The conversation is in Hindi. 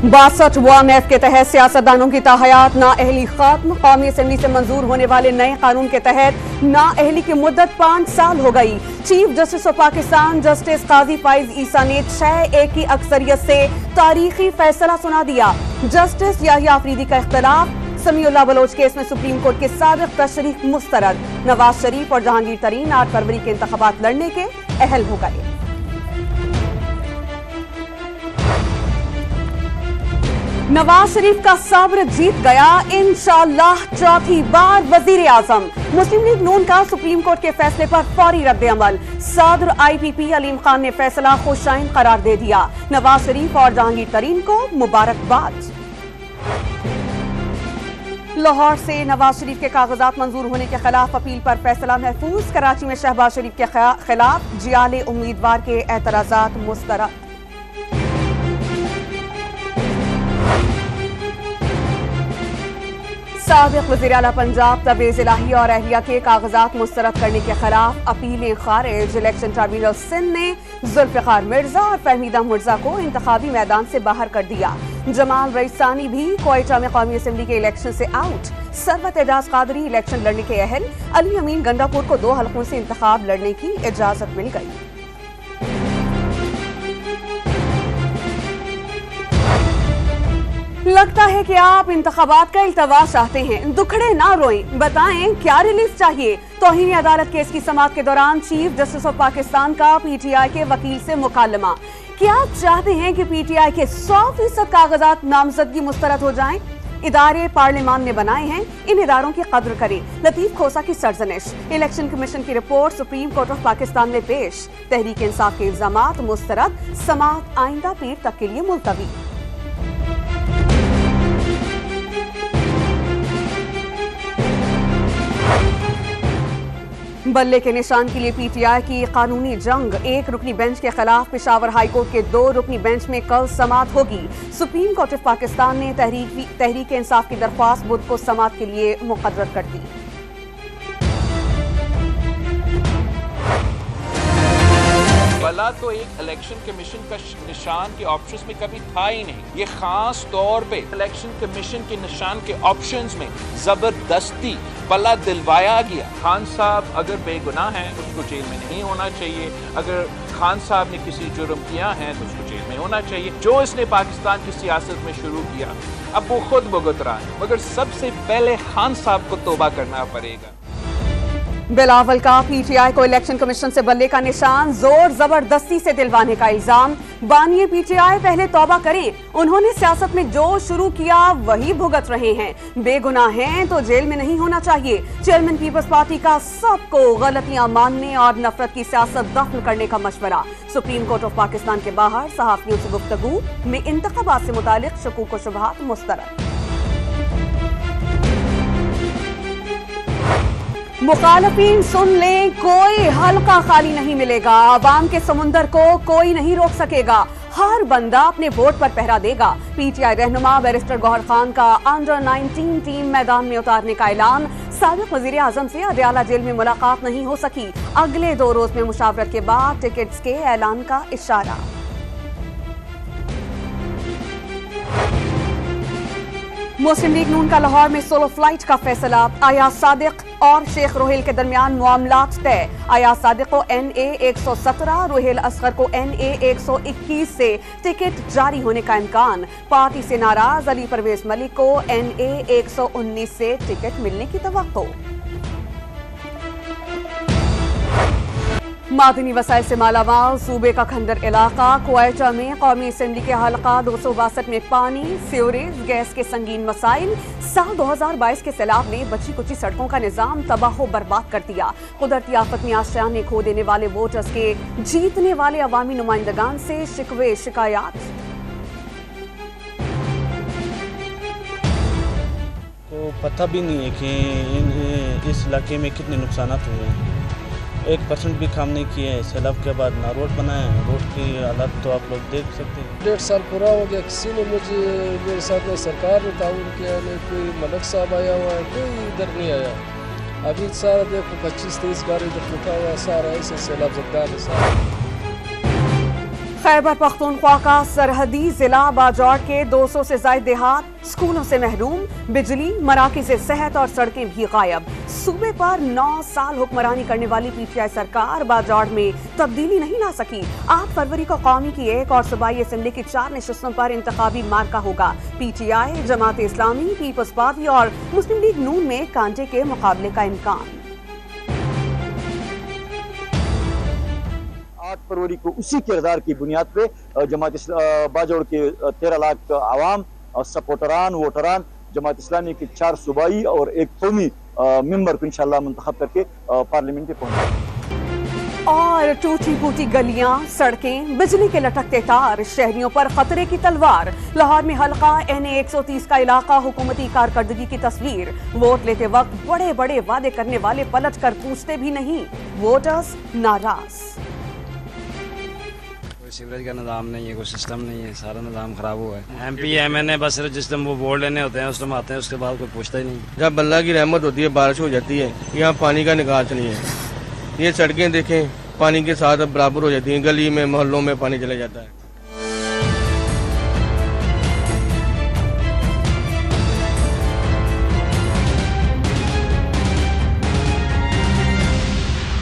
62(1)(f) के तहत सियासतदानों की ताहयात नाअहली खत्म। कौमी असम्बली से मंजूर होने वाले नए कानून के तहत नाअहली की मुद्दत 5 साल हो गई। Chief justice of Pakistan justice Qazi Faez Isa ने 6-1 की अक्सरियत से तारीखी फैसला सुना दिया। जस्टिस याहिया अफरीदी का इख्तलाफ समीउल्लाह बलोच केस में सुप्रीम कोर्ट के साबिक तशरीह मुस्तरद। नवाज शरीफ और जहांगीर तरीन 8 फरवरी के इंतखाबात लड़ने के अहल हो गए। नवाज शरीफ का सब्र जीत गया, इंशाअल्लाह चौथी बार वजीर आजम। मुस्लिम लीग नून का सुप्रीम कोर्ट के फैसले पर फौरी रद्द-ए-अमल। सदर IPP अलीम खान ने फैसला खुशाइन करार दे दिया। नवाज शरीफ और जहांगीर तरीन को मुबारकबाद। लाहौर से नवाज शरीफ के कागजात मंजूर होने के खिलाफ अपील पर फैसला महफूज। कराची में शहबाज शरीफ के खिलाफ जियाले उम्मीदवार के एतराजात मुस्तरद। साबिक वज़ीर आला पंजाब तबरेज़ इलाही और अहलिया के कागजात मुस्तरद करने के खिलाफ अपीलें खारिज। इलेक्शन ट्रिब्यूनल सिंध ने जुल्फ़िकार मिर्जा और फहमीदा मिर्जा को इंतखाबी मैदान से बाहर कर दिया। जमाल रईसानी भी क्वेटा में कौमी असम्बली के इलेक्शन से आउट। सरवत एजाज कादरी इलेक्शन लड़ने के अहल। अली अमीन गंडापुर को 2 हलकों से इंतखाब लड़ने की इजाजत मिल गई। लगता है कि आप इंतखाबात का इल्तवा चाहते हैं। दुखड़े ना रोएं, बताएं क्या रिलीफ चाहिए। तौहीन अदालत केस की समाअत के दौरान चीफ जस्टिस ऑफ पाकिस्तान का PTI के वकील से मुकालमा। क्या आप चाहते हैं कि PTI के 100% कागजात नामजदगी मुस्तरद हो जाएं? इदारे पार्लियामान ने बनाए हैं, इन इदारों की कद्र करें। लतीफ खोसा की सरजनिश। इलेक्शन कमीशन की report supreme court of Pakistan में पेश। तहरीक इंसाफ के इल्जामात मुस्तरद। समाअत आइंदा पीर तक के लिए मुलतवी। बल्ले के निशान के लिए PTI की कानूनी जंग। 1 रुकनी बेंच के खिलाफ पेशावर हाईकोर्ट के 2 रुकनी बेंच में कल समाअत होगी। सुप्रीम कोर्ट ऑफ पाकिस्तान ने तहरीक इंसाफ की दरख्वास्त बुध को समाअत के लिए मुकर्रर कर दी। भला तो एक इलेक्शन कमीशन का निशान के ऑप्शंस में कभी था ही नहीं। ये खास तौर पे इलेक्शन कमीशन के निशान के ऑप्शंस में जबरदस्ती पला दिलवाया गया। खान साहब अगर बेगुनाह हैं उसको जेल में नहीं होना चाहिए। अगर खान साहब ने किसी जुर्म किया है तो उसको जेल में होना चाहिए। जो इसने पाकिस्तान की सियासत में शुरू किया अब वो खुद भुगत रहा है, मगर सबसे पहले खान साहब को तौबा करना पड़ेगा। बिलावल का PTI को इलेक्शन कमीशन से बल्ले का निशान। जोर जबरदस्ती से दिलवाने का इल्जाम। बानिए PTI पहले तौबा करें, उन्होंने सियासत में जो शुरू किया वही भुगत रहे हैं। बेगुनाह हैं तो जेल में नहीं होना चाहिए। चेयरमैन पीपल्स पार्टी का सबको गलतियां मानने और नफरत की सियासत दफन करने का मशवरा। सुप्रीम कोर्ट ऑफ पाकिस्तान के बाहर सहाफियों से गुफ्तगू में इंतखाबात से मुतालिक शकूक व शुबहात मुस्तरद। मुखालफीन सुन लें, कोई हल्का खाली नहीं मिलेगा। आवाम के समुंदर को कोई नहीं रोक सकेगा। हर बंदा अपने वोट पर पहरा देगा। PTI रहनुमा बैरिस्टर गौहर खान का अंडर 19 टीम मैदान में उतारने का ऐलान। साबिक वजीर आजम से अदयाला जेल में मुलाकात नहीं हो सकी। अगले 2 रोज में मुशावरत के बाद टिकट्स के ऐलान का इशारा। मुस्लिम लीग नून का लाहौर में सोलो फ्लाइट का फैसला। अयाज सादिक और शेख रोहेल के दरमियान मामलात तय। अयाज सादिक को NA 117, रोहेल असगर को NA 121 से टिकट जारी होने का इम्कान। पार्टी से नाराज अली परवेज मलिक को NA 119 से टिकट मिलने की तवक्को। मादनी वसाइल से मालामाल सूबे का खंडर इलाका। क्वेटा में कौमी असम्बली के हल्का 262 में पानी, सीवरेज, गैस के संगीन मसाइल। साल 2022 के सैलाब ने बची कुची सड़कों का निजाम तबाह बर्बाद कर दिया। कुदरती आफत में आशियाने खो देने वाले वोटर्स के जीतने वाले अवामी नुमाइंदगान से शिकवे शिकायत। तो पता भी नहीं है कि इस इलाके में कितने नुकसान हुए हैं। 1% भी काम नहीं किए हैं। सैलाब के बाद ना रोड बनाए हैं। रोड की हालत तो आप लोग देख सकते हैं। 1.5 साल पूरा हो गया, किसी ने मेरे साथ में सरकार ने ताउन किया नहीं। कोई मलक साहब आया हुआ है, कोई इधर नहीं आया। अभी सारा देखो 25-30 गाड़ी इधर रुका हुआ है। सारा ऐसे सैलाब जद्दा है सारा। खैबर पख्तूनख्वा का सरहदी जिला बाजौड़ के 200 से ज्यादा देहात स्कूलों से महरूम, बिजली, मराकज़ सेहत और सड़कें भी गायब। सूबे पर 9 साल हुक्मरानी करने वाली पीटीआई सरकार बाजौड़ में तब्दीली नहीं ला सकी। 8 फरवरी को कौमी की 1 और सूबाई असम्बली की 4 नशिस्तों पर इंतखाबी मार्का होगा। PTI, Jamaat Islami, peoples party और मुस्लिम लीग नून में कांटे के मुकाबले का इम्कान। 8 फरवरी को उसी किरदार की बुनियाद पे जमात बाजौड़ के 13 लाख आवाम, सपोर्टरान, वोटरान जमात इस्लामी के 4 सूबाई और 1 कौमी मेंबर को इंशाल्लाह मुंतखब करके पार्लियामेंट में पहुंचा। और टूटी फूटी गलियां, सड़कें, बिजली के लटकते तार, शहरियों पर खतरे की तलवार। लाहौर में हल्का NA 130 का इलाका, हुकूमती कारकर्दगी की तस्वीर। वोट लेते वक्त बड़े बड़े वादे करने वाले पलट कर पूछते भी नहीं, वोटर्स नाराज। सीवरेज का निज़ाम नहीं है, कोई सिस्टम नहीं है, सारा निज़ाम खराब हुआ है। MP MNA बस जिस टाइम वो वोट लेने होते हैं उस टाइम आते हैं, उसके बाद कोई पूछता ही नहीं। जब अल्लाह की रहमत होती है, बारिश हो जाती है, यहाँ पानी का निकास नहीं है। ये सड़कें देखें, पानी के साथ अब बराबर हो जाती हैं, गली में मोहल्लों में पानी चला जाता है।